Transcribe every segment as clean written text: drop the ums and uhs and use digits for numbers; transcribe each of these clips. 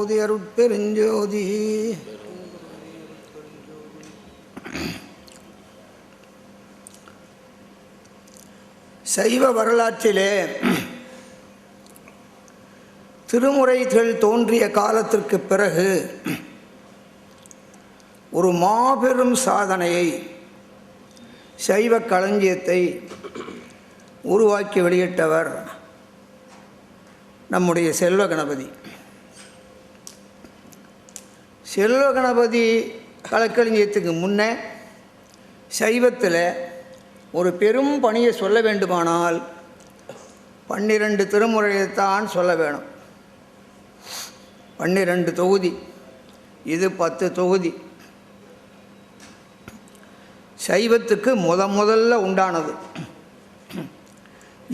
ஜோதி அருட்பெருஞ்சோதி. சைவ வரலாற்றிலே திருமுறைகள் தோன்றிய காலத்திற்கு பிறகு ஒரு மாபெரும் சாதனையை, சைவ களஞ்சியத்தை உருவாக்கி வெளியிட்டவர் நம்முடைய செல்வ கணபதி. செல்வ கணபதி கலைக்களஞ்சியத்துக்கு முன்னே சைவத்தில் ஒரு பெரும் பணியை சொல்ல வேண்டுமானால் 12 திருமுறையைத்தான் சொல்ல வேணும். 12 தொகுதி, இது 10 தொகுதி. சைவத்துக்கு முதல்ல உண்டானது.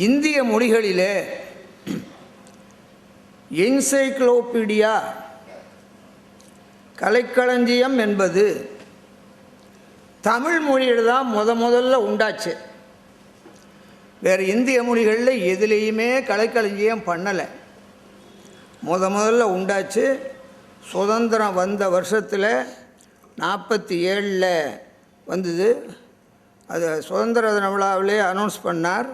இந்திய மொழிகளிலே என்சைக்ளோபீடியா கலைக்களஞ்சியம் என்பது தமிழ் மொழியில் தான் முதல்ல உண்டாச்சு. வேறு இந்திய மொழிகளில் எதுலேயுமே கலைக்களஞ்சியம் பண்ணலை. முதல்ல உண்டாச்சு. சுதந்திரம் வந்த வருஷத்தில் 47 வந்தது. அது சுதந்திர தின விழாவிலே அனௌன்ஸ் பண்ணார்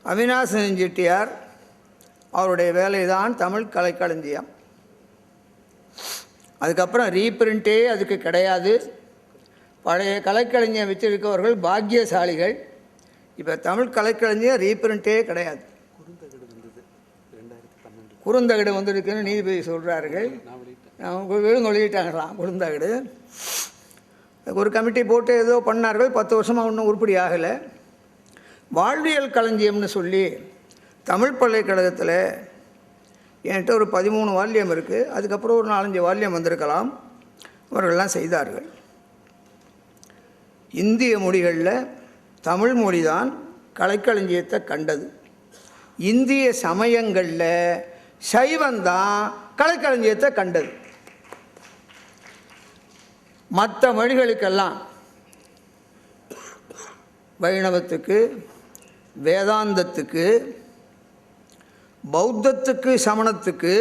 அவினாசன் செட்டியார். அவருடைய வேலை தான் தமிழ் கலைக்களஞ்சியம். அதுக்கப்புறம் ரீப்ரிண்ட்டே அதுக்கு கிடையாது. பழைய கலைக்களஞ்சியம் வச்சிருக்கவர்கள் பாக்கியசாலிகள். இப்போ தமிழ் கலைக்களஞ்சியம் ரீப்ரிண்ட்டே கிடையாது. குறுந்தகடு வந்துருக்குன்னு நீதிபதி சொல்கிறார்கள். விழுங்க வெளியிட்டாங்களாம் குறுந்தகடு. ஒரு கமிட்டி போட்டு ஏதோ பண்ணார்கள். 10 வருஷமாக ஒன்றும் உருப்படி ஆகலை. வாழ்வியல் களஞ்சியம்னு சொல்லி தமிழ் பல்கலைக்கழகத்தில் என்கிட்ட ஒரு 13 வால்யம் இருக்குது. அதுக்கப்புறம் ஒரு 4-5 வால்யம் வந்திருக்கலாம். அவர்கள்லாம் செய்தார்கள். இந்திய மொழிகளில் தமிழ் மொழி தான் கலைக்களஞ்சியத்தை கண்டது. இந்திய சமயங்களில் சைவந்தான் கலைக்களஞ்சியத்தை கண்டது. மற்ற மொழிகளுக்கெல்லாம், வைணவத்துக்கு, வேதாந்தத்துக்கு, பௌத்தத்துக்கு, சமணத்துக்கு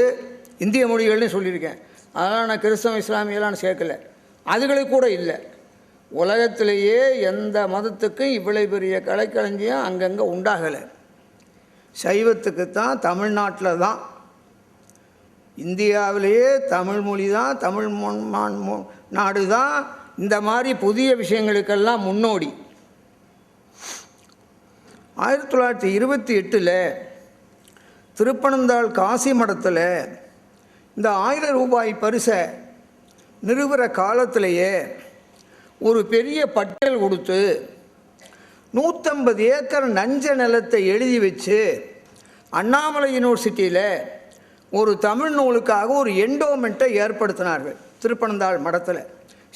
இந்திய மொழிகள்னு சொல்லியிருக்கேன். அதனால் நான் கிறிஸ்தவ இஸ்லாமியெல்லாம் சேர்க்கலை. அதுகளுக்கு கூட இல்லை. உலகத்திலேயே எந்த மதத்துக்கும் இவ்வளவு பெரிய கலைக்களஞ்சியம் அங்கங்கே உண்டாகலை. சைவத்துக்கு தான் தமிழ்நாட்டில் தான், இந்தியாவிலேயே தமிழ் மொழி தான், தமிழ் நாடு தான் இந்த மாதிரி புதிய விஷயங்களுக்கெல்லாம் முன்னோடி. 1928 திருப்பனந்தாள் காசி மடத்தில் இந்த 1000 ரூபாய் பரிசை நிறுவுகிற காலத்திலேயே ஒரு பெரிய பட்டியல் கொடுத்து 150 ஏக்கர் நஞ்ச நிலத்தை எழுதி வச்சு அண்ணாமலை யூனிவர்சிட்டியில் ஒரு தமிழ் நூலுக்காக ஒரு என்டோமெண்ட்டை ஏற்படுத்தினார்கள். திருப்பனந்தாள் மடத்தில்,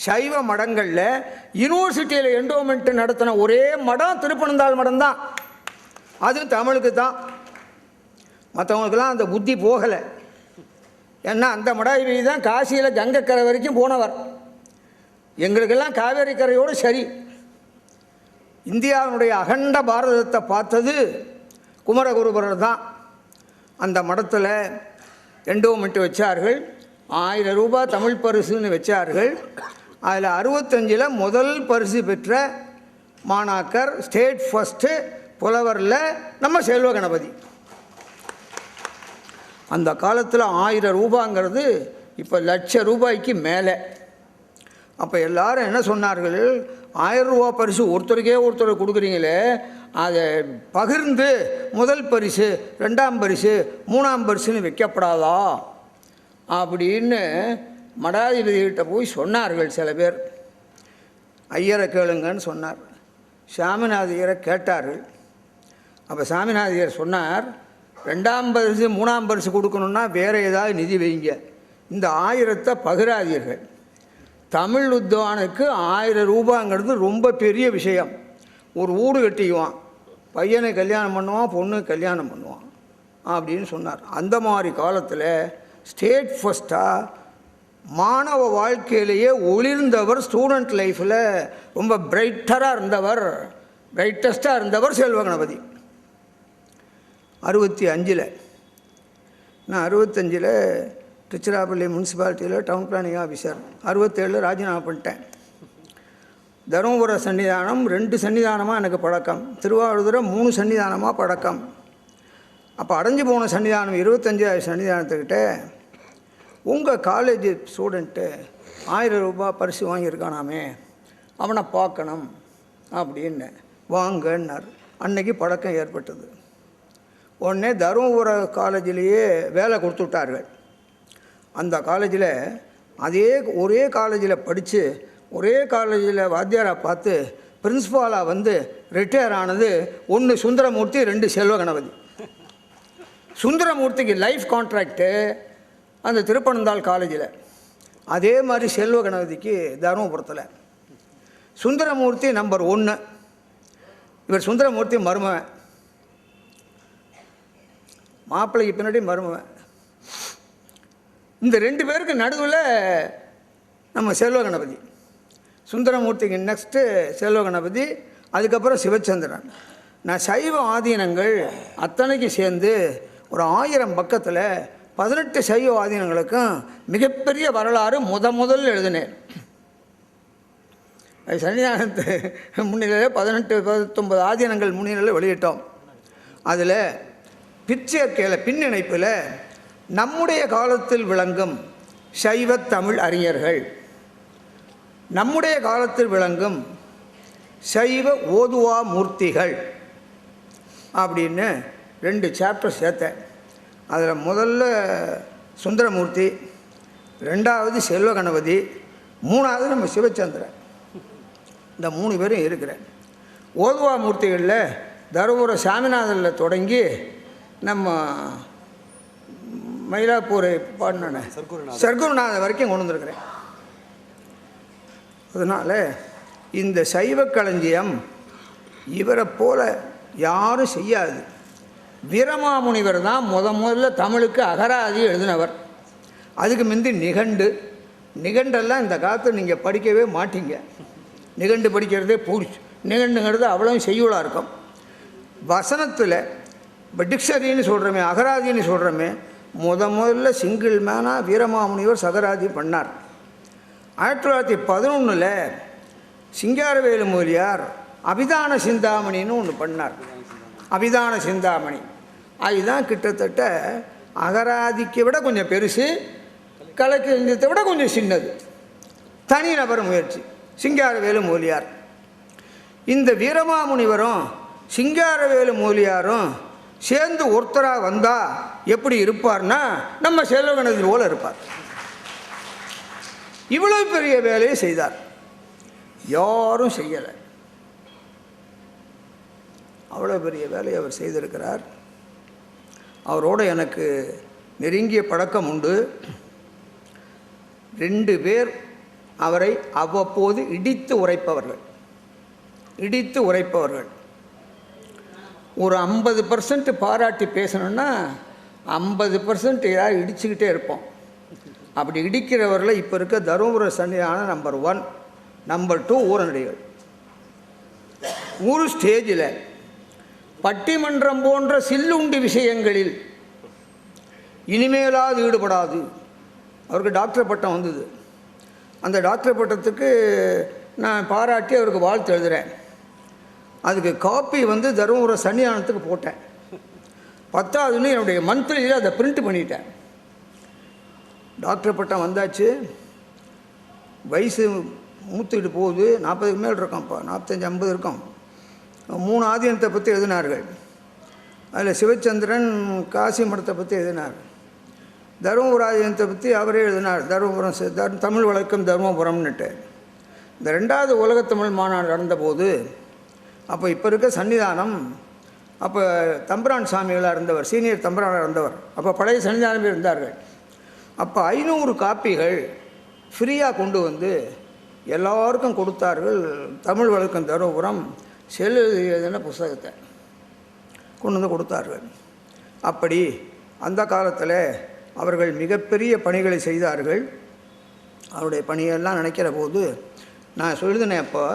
சைவ மடங்களில் யூனிவர்சிட்டியில் என்டோமெண்ட் நடத்தின ஒரே மடம் திருப்பனந்தாள் மடம் தான். அது தமிழுக்கு தான். மற்றவங்களுக்கெல்லாம் அந்த புத்தி போகலை. ஏன்னா அந்த மடாதிபதி தான் காசியில் கங்கைக்கரை வரைக்கும் போனவர். எங்களுக்கெல்லாம் காவேரி கரையோடு சரி. இந்தியாவினுடைய அகண்ட பாரதத்தை பார்த்தது குமரகுருபரர் தான். அந்த மடத்தில் என்டோமெண்ட் வச்சார்கள். 1000 ரூபாய் தமிழ் பரிசுன்னு வச்சார்கள். அதில் 65 முதல் பரிசு பெற்ற மாணாக்கர், ஸ்டேட் ஃபஸ்ட்டு புலவரில் நம்ம செல்வ கணபதி. அந்த காலத்தில் 1000 ரூபாங்கிறது இப்போ 1,00,000 ரூபாய்க்கு மேலே. அப்போ எல்லாரும் என்ன சொன்னார்கள், 1000 ரூபா பரிசு ஒருத்தர் கொடுக்குறீங்களே, அதை பகிர்ந்து முதல் பரிசு, 2ஆம் பரிசு, 3ஆம் பரிசுன்னு வைக்கப்படாதா அப்படின்னு மடாதிபதிகிட்ட போய் சொன்னார்கள் சில பேர். ஐயரை கேளுங்கன்னு சொன்னார். சாமிநாதையரை கேட்டார்கள். அப்போ சாமிநாதையர் சொன்னார், 2ஆம் பரிசு 3ஆம் பரிசு கொடுக்கணுன்னா வேறு ஏதாவது நிதி வைங்க, இந்த 1000 பகிராதீர்கள். தமிழ் வித்வானுக்கு 1000 ரூபாங்கிறது ரொம்ப பெரிய விஷயம். ஒரு வீடு கட்டிக்குவான், பையனை கல்யாணம் பண்ணுவான், பொண்ணு கல்யாணம் பண்ணுவான் அப்படின்னு சொன்னார். அந்த மாதிரி காலத்தில் ஸ்டேட் ஃபஸ்ட்டாக மாணவ வாழ்க்கையிலேயே ஒளிர்ந்தவர், ஸ்டூடெண்ட் லைஃப்பில் ரொம்ப பிரைட்டஸ்டாக இருந்தவர் செல்வ கணபதி. 65 நான் 65 திருச்சிராப்பள்ளி முனிசிபாலிட்டியில் டவுன் பிளானிங் ஆஃபீஸர். 67 ராஜினாமா பண்ணிட்டேன். தருமபுர சன்னிதானம் 2 சன்னிதானமாக எனக்கு பழக்கம், திருவாவூதுரை 3 சன்னிதானமாக பழக்கம். அப்போ அடைஞ்சு போன சன்னிதானம் 25 சன்னிதானத்துக்கிட்ட உங்கள் காலேஜ் ஸ்டூடெண்ட்டு 1000 ரூபாய் பரிசு வாங்கியிருக்கானாமே, அவனை பார்க்கணும் அப்படின்னு வாங்கன்னார். அன்னைக்கு பழக்கம் ஏற்பட்டது. உடனே தருமபுர காலேஜிலேயே வேலை கொடுத்து விட்டார்கள். அந்த காலேஜில் ஒரே காலேஜில் படித்து ஒரே காலேஜில் வாத்தியாராக பார்த்து பிரின்ஸ்பாலாக வந்து ரிட்டையர் ஆனது 1 சுந்தரமூர்த்தி, 2 செல்வ கணபதி. சுந்தரமூர்த்திக்கு லைஃப் கான்ட்ராக்டு அந்த திருப்பனந்தாள் காலேஜில், அதே மாதிரி செல்வ கணபதிக்கு தருமபுரத்தில். சுந்தரமூர்த்தி நம்பர் 1, இவர் சுந்தரமூர்த்தி மருமவன், மாப்பிள்ளைக்கு பின்னாடி மருமவன். இந்த 2 பேருக்கு நடுவில் நம்ம செல்வ கணபதி. சுந்தரமூர்த்திக்கு நெக்ஸ்ட்டு செல்வ கணபதி, அதுக்கப்புறம் சிவச்சந்திரன். நான் சைவ ஆதீனங்கள் அத்தனைக்கு சேர்ந்து ஒரு 1000 பக்கத்தில் 18 சைவ ஆதீனங்களுக்கும் மிகப்பெரிய வரலாறு முதல்ல எழுதினேன். சன்னிதானத்து முன்னிலையில் 18-19 ஆதீனங்கள் முன்னிலையில் வெளியிட்டோம். அதில் பிற்சேர்க்கையில் பின்னிணைப்பில் நம்முடைய காலத்தில் விளங்கும் சைவ தமிழ் அறிஞர்கள், நம்முடைய காலத்தில் விளங்கும் சைவ ஓதுவா மூர்த்திகள் அப்படின்னு 2 சாப்டர் சேர்த்தேன். அதில் முதல்ல சுந்தரமூர்த்தி, 2வது செல்வ கணபதி, 3வது நம்ம சிவச்சந்திரன். இந்த 3 பேரும் இருக்கிறேன். ஓதுவா மூர்த்திகளில் தருமபுர சாமிநாதனில் தொடங்கி நம்ம மயிலாப்பூர் பாடின சர்க்குருநாதன் வரைக்கும் கொண்டு வந்திருக்கிறேன். அதனால் இந்த சைவ களஞ்சியம் இவரை போல யாரும் செய்யாது. வீரமாமுனிவர் தான் முதல்ல தமிழுக்கு அகராதி எழுதினவர். அதுக்கு முந்தி நிகண்டெல்லாம் இந்த காலத்தில் நீங்கள் படிக்கவே மாட்டீங்க. நிகண்டு படிக்கிறதே பூரிச்சு, நிகண்டுங்கிறது அவ்வளோ செய்யுளாக இருக்கும். வசனத்தில் இப்போ டிக்ஷனரின்னு சொல்கிறோமே, அகராதின்னு சொல்கிறோமே, முதல்ல சிங்கிள் மேனாக வீரமாமுனிவர் சகராதி பண்ணார். 1911 சிங்காரவேலு மூலியார் அபிதான சிந்தாமணின்னு ஒன்று பண்ணார். அபிதான சிந்தாமணி அதுதான் கிட்டத்தட்ட அகராதிக்கு விட கொஞ்சம் பெருசு, கலக்கியத்தை விட கொஞ்சம் சின்னது. தனிநபர் முயற்சி சிங்காரவேலு மூலியார். இந்த வீரமாமுனிவரும் சிங்காரவேலு மூலியாரும் சேர்ந்து ஒருத்தராக வந்தால் எப்படி இருப்பார்னா நம்ம செல்வகணபதி போல இருப்பார். இவ்வளவு பெரிய வேலையை செய்தார், யாரும் செய்யலை. அவ்வளோ பெரிய வேலையை அவர் செய்திருக்கிறார். அவரோடு எனக்கு நெருங்கிய பழக்கம் உண்டு. 2 பேர் அவரை அவ்வப்போது இடித்து உரைப்பவர்கள். ஒரு 50% பாராட்டி பேசணுன்னா 50% ஏதாவது இடிச்சுக்கிட்டே இருப்போம். அப்படி இடிக்கிறவரில் இப்போ இருக்க தருமபுர சன்னிதான நம்பர் 1, நம்பர் 2 ஊரநடிகள். ஒரு ஸ்டேஜில் பட்டிமன்றம் போன்ற சில்லுண்டி விஷயங்களில் இனிமேலாவது ஈடுபடாது. அவருக்கு டாக்டர் பட்டம் வந்தது. அந்த டாக்டர் பட்டத்துக்கு நான் பாராட்டி அவருக்கு வாழ்த்து எழுதுகிறேன். அதுக்கு காப்பி தருமபுர சன்னிதானத்துக்கு போட்டேன். 10வதுன்னு என்னுடைய மந்த்லியில் அதை பிரிண்ட் பண்ணிட்டேன். டாக்டர் பட்டம் வந்தாச்சு, வயசு மூத்துக்கிட்டு போகுது, 40க்கு மேல் இருக்கோம்ப்பா, 45-50 இருக்கும். 3 ஆதீனத்தை பற்றி எழுதினார்கள். அதில் சிவச்சந்திரன் காசி மடத்தை பற்றி எழுதினார். தருமபுர ஆதீனத்தை பற்றி அவரே எழுதினார், தருமபுரம் தமிழ் வழக்கம் தருமபுரம்னுட்டு. இந்த 2வது உலகத்தமிழ் மாநாடு நடந்தபோது, அப்போ இப்போ இருக்க சன்னிதானம், அப்போ தம்பிரான் சாமிகளாக இருந்தவர், சீனியர் தம்பிரானாக இருந்தவர், அப்போ பழைய சன்னிதானமே இருந்தார்கள். அப்போ 500 காப்பிகள் ஃப்ரீயாக கொண்டு வந்து எல்லாருக்கும் கொடுத்தார்கள். தமிழ் வழக்கம் தருமபுரம் எழுதின புஸ்தகத்தை கொண்டு வந்து கொடுத்தார்கள். அப்படி அந்த காலத்தில் அவர்கள் மிகப்பெரிய பணிகளை செய்தார்கள். அவருடைய பணியெல்லாம் நினைக்கிற போது நான் சொல்லினேன், அப்போ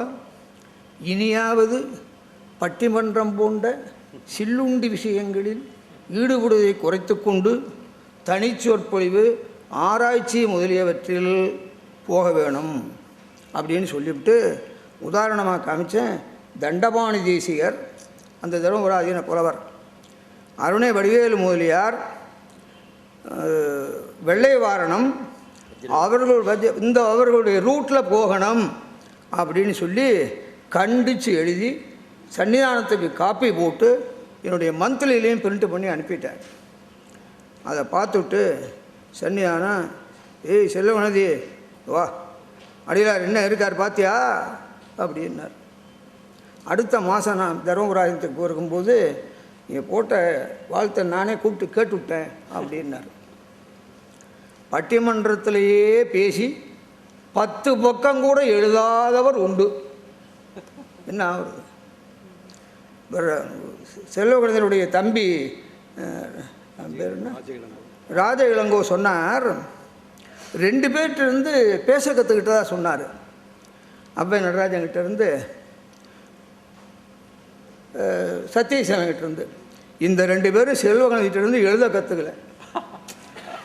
இனியாவது பட்டிமன்றம் போன்ற சில்லுண்டி விஷயங்களில் ஈடுபடுவதை குறைத்து கொண்டு தனிச்சொற்பொழிவு, ஆராய்ச்சி முதலியவற்றில் போக வேணும் அப்படின்னு சொல்லிவிட்டு உதாரணமாக காமிச்சேன். தண்டபாணி தேசிகர், அந்த தர்மபுராதீன புலவர், அருணை வடிவேலு முதலியார், வெள்ளை வாரணம், அவர்களுடைய ரூட்டில் போகணும் அப்படின்னு சொல்லி கண்டித்து எழுதி சன்னிதானத்துக்கு காப்பி போட்டு என்னுடைய மந்த்லிலையும் பிரிண்ட் பண்ணி அனுப்பிட்டேன். அதை பார்த்துட்டு சன்னிதானம், ஏய் செல்வகணதி வா, அடியார் என்ன இருக்கார் பார்த்தியா அப்படின்னார். அடுத்த மாதம் நான் தர்மபுராயத்துக்கு போயிருக்கும்போது நீங்கள் போட்ட வாழ்த்தை நானே கூப்பிட்டு கேட்டுவிட்டேன் அப்படின்னார். பட்டிமன்றத்திலேயே பேசி 10 பக்கம் கூட எழுதாதவர் உண்டு. என்ன ஆகுறது? செல்வகணதனுடைய தம்பி பேர் என்ன, ராஜ இளங்கோ சொன்னார், 2 பேர்கிட்டருந்து பேச கற்றுக்கிட்டதா சொன்னார். அப்போ நடராஜன்கிட்டேருந்து சத்யசேனங்கிட்டேருந்து. இந்த 2 பேரும் செல்வகணத்திட்டேருந்து எழுத கற்றுக்கல.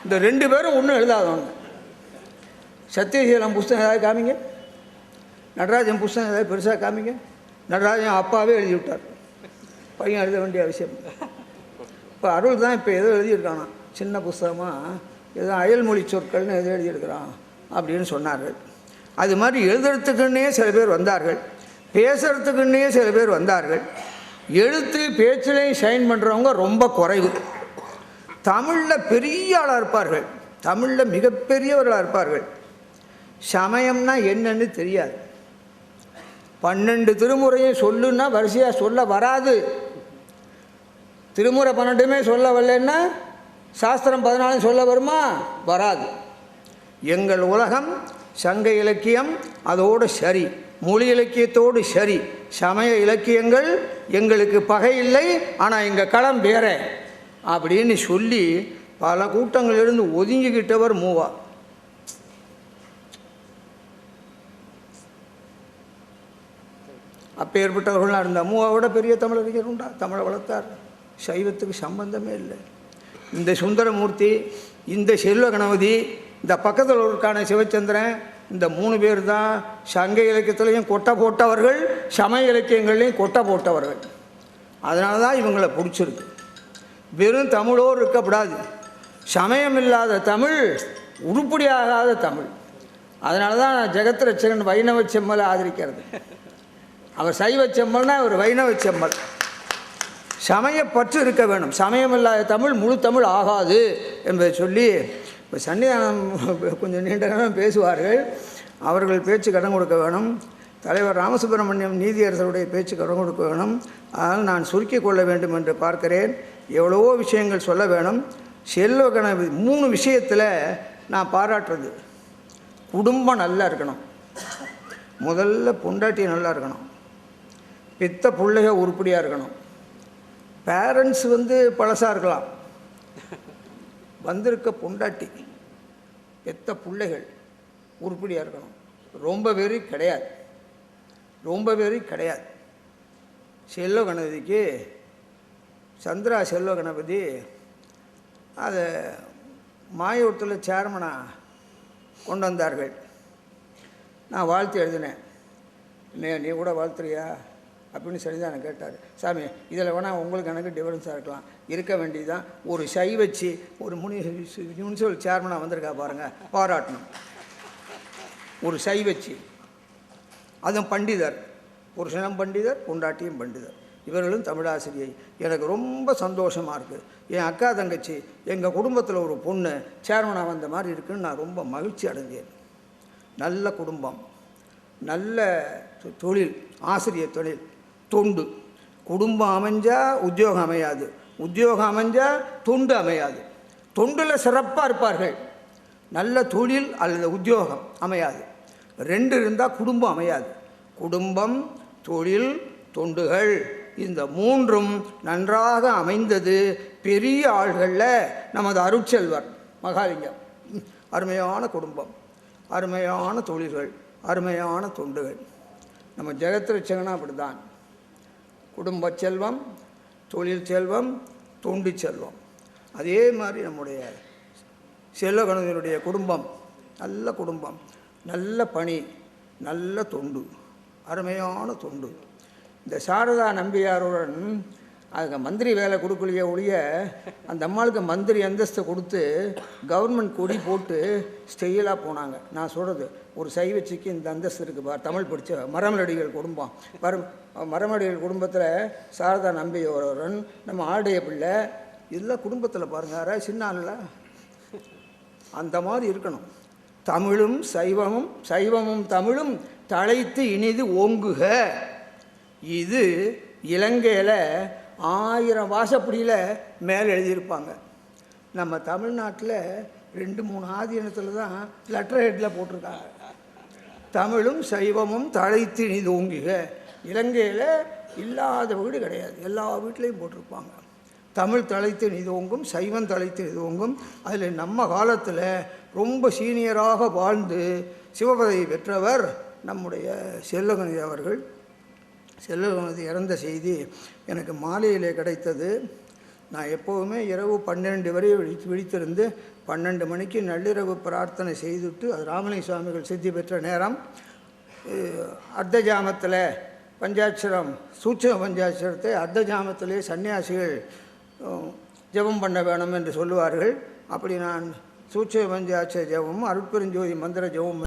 இந்த 2 பேரும் ஒன்றும் எழுதாதவங்க. சத்யசீலம் புஸ்தகம் ஏதாவது காமிங்க, நடராஜன் புஸ்தகம் ஏதாவது பெருசாக காமிங்க. நடராஜன் அப்பாவே எழுதி விட்டார், பையன் எழுத வேண்டிய அவசியம். இப்போ அருள் தான் இப்போ ஏதோ எழுதியிருக்கானா, சின்ன புஸ்தகமாக ஏதோ அயல்மொழி சொற்கள்னு எதோ எழுதியிருக்கிறான் அப்படின்னு சொன்னார்கள். அது மாதிரி எழுதுறதுக்குன்னே சில பேர் வந்தார்கள், பேசுகிறதுக்குன்னே சில பேர் வந்தார்கள். எழுத்து பேச்சிலையும் ஷைன் பண்ணுறவங்க ரொம்ப குறைவு. தமிழில் பெரிய ஆளாக இருப்பார்கள், தமிழில் மிகப்பெரியவர்களாக இருப்பார்கள். சமயம்னா என்னன்னு தெரியாது. 12 திருமுறையும் சொல்லுன்னா வரிசையாக சொல்ல வராது. திருமுறை 12மே சொல்ல வரலன்னா சாஸ்திரம் 14 சொல்ல வருமா? வராது. எங்கள் உலகம் சங்க இலக்கியம் அதோடு சரி, மொழி இலக்கியத்தோடு சரி. சமய இலக்கியங்கள் எங்களுக்கு பகை இல்லை, ஆனால் எங்கள் களம் வேற அப்படின்னு சொல்லி பல கூட்டங்களிலிருந்து ஒதுங்கிக்கிட்டவர் மூவா. அப்போ ஏற்பட்டவர்களாக இருந்தால் மூவாவோட பெரிய தமிழறிஞர் உண்டா? தமிழை வளர்த்தார். சைவத்துக்கு சம்பந்தமே இல்லை. இந்த சுந்தரமூர்த்தி, இந்த செல்வ கணபதி, இந்த பக்கத்தில் இருக்கான சிவச்சந்திரன், இந்த 3 பேர் தான் சங்க இலக்கியத்திலையும் கொட்டை போட்டவர்கள், சமய இலக்கியங்கள்லையும் கொட்டை போட்டவர்கள். அதனால தான் இவங்களை பிடிச்சிருக்கு. வெறும் தமிழோடு இருக்கக்கூடாது. சமயம் இல்லாத தமிழ் உருப்படியாகாத தமிழ். அதனால தான் நான் ஜெகத் ரட்சகன் வைணவ செம்மலை ஆதரிக்கிறது. அவர் சைவ செம்மல்னா அவர் வைணவ செம்மல். சமயப்பற்று இருக்க வேணும். சமயம் இல்லாத தமிழ் முழு தமிழ் ஆகாது என்பதை சொல்லி இப்போ சன்னிதானம் கொஞ்சம் நீண்ட நேரம் பேசுவார்கள். அவர்கள் பேச்சு கடன் கொடுக்க வேணும். தலைவர் ராமசுப்பிரமணியம் நீதியரசருடைய பேச்சு கடன் கொடுக்க வேணும். அதனால் நான் சுருக்கிக் கொள்ள வேண்டும் என்று பார்க்கிறேன். எவ்வளவோ விஷயங்கள் சொல்ல வேணும். செல்வ கணபதி 3 விஷயத்தில் நான் பாராட்டுறது. குடும்பம் நல்லா இருக்கணும். முதல்ல பொண்டாட்டி நல்லா இருக்கணும். பெத்த பிள்ளைக உருப்படியாக இருக்கணும். பேரண்ட்ஸ் பழசாக இருக்கலாம், வந்திருக்க பொண்டாட்டி பெத்த பிள்ளைகள் உருப்படியாக இருக்கணும். ரொம்ப பேரு கிடையாது, ரொம்ப பேரு கிடையாது. செல்வ கணபதிக்கு சந்திரா செல்வ கணபதி அதை மாயூரத்தில் சேர்மனாக கொண்டு வந்தார்கள். நான் வாழ்த்து எழுதினேன். நீ கூட வாழ்த்துறியா அப்படின்னு சன்னிதானம் கேட்டார். சாமி இதில் வேணால் உங்களுக்கு எனக்கு டிஃபரன்ஸாக இருக்கலாம், இருக்க வேண்டியதுதான். ஒரு சை வச்சு ஒரு முனிசிபல் சேர்மனாக வந்திருக்கா பாருங்கள், பாராட்டணும். ஒரு சை வச்சு, அதுவும் பண்டிதர், புருஷனும் பண்டிதர், பொண்டாட்டியும் பண்டிதர், இவர்களும் தமிழாசிரியை. எனக்கு ரொம்ப சந்தோஷமாக இருக்குது. என் அக்கா தங்கச்சி எங்கள் குடும்பத்தில் ஒரு பொண்ணு சேர்மனாக வந்த மாதிரி இருக்குதுன்னு நான் ரொம்ப மகிழ்ச்சி அடைஞ்சேன். நல்ல குடும்பம், நல்ல தொழில், ஆசிரியர் தொழில், தொண்டு. குடும்பம் அமைஞ்சால் உத்தியோகம் அமையாது, உத்தியோகம் அமைஞ்சால் தொண்டு அமையாது. தொண்டில் சிறப்பாக இருப்பார்கள். நல்ல தொழில் அல்லது உத்தியோகம் அமையாது. 2 இருந்தால் குடும்பம் அமையாது. குடும்பம், தொழில், தொண்டுகள், இந்த 3ம் நன்றாக அமைந்தது பெரிய ஆள்களில் நமது அருட்செல்வர் மகாலிங்கம். அருமையான குடும்பம், அருமையான தொழில்கள், அருமையான தொண்டுகள். நம்ம ஜெகத் ரட்சகனா அப்படி தான். குடும்ப செல்வம், தொழில் செல்வம், தொண்டு செல்வம். அதே மாதிரி நம்முடைய செல்வகணவனுடைய குடும்பம் நல்ல குடும்பம், நல்ல பணி, நல்ல தொண்டு, அருமையான தொண்டு. இந்த சாரதா நம்பியாருடன் அதுக்கு மந்திரி வேலை கொடுக்கலையே ஒழிய அந்த அம்மாளுக்கு மந்திரி அந்தஸ்தை கொடுத்து கவர்மெண்ட் கொடி போட்டு ஸ்டெயிலாக போனாங்க. நான் சொல்கிறது ஒரு சைவச்சிக்கு இந்த அந்தஸ்து இருக்குப்பா. தமிழ் படித்த மரமலடிகள் குடும்பம், மரமலடிகள் குடும்பத்தில் சாரதா நம்பியாருடன் நம்ம ஆடைய பிள்ளை இதெல்லாம் குடும்பத்தில் பாருங்கள். யாராவது சின்ன ஆளில் அந்த மாதிரி இருக்கணும். தமிழும் சைவமும் சைவமும் தமிழும் தழைத்து இனிது ஓங்குக. இது இலங்கையில் 1000 வாசப்படியில் மேலே எழுதியிருப்பாங்க. நம்ம தமிழ்நாட்டில் 2-3 ஆதீனத்தில் தான் லெட்டர் ஹெட்டில் போட்டிருக்காங்க. தமிழும் சைவமும் தழைத்து இனிது ஓங்குக. இலங்கையில் இல்லாத வீடு கிடையாது, எல்லா வீட்லேயும் போட்டிருப்பாங்க. தமிழ் தழைத்து இனிது ஓங்கும், சைவம் தழைத்து இனிது ஓங்கும். அதில் நம்ம காலத்தில் ரொம்ப சீனியராக வாழ்ந்து சிவபதவி பெற்றவர் நம்முடைய செல்வகணபதி அவர்கள். செல்வகணபதி இறந்த செய்தி எனக்கு மாலையிலே கிடைத்தது. நான் எப்போவுமே இரவு 12 வரை விழித்திருந்து 12 மணிக்கு நள்ளிரவு பிரார்த்தனை செய்துட்டு, அது ராமலிங்க சுவாமிகள் சித்தி பெற்ற நேரம். அர்த்த ஜாமத்தில் பஞ்சாட்சரம், சூட்சம பஞ்சாட்சரத்தை அர்த்த ஜாமத்திலே சன்னியாசிகள் ஜெபம் பண்ண வேணும் என்று சொல்லுவார்கள். அப்படி நான் சூட்சம பஞ்சாட்சர ஜெபமும் அருட்பெருஞ்சோதி மந்திர ஜெபம்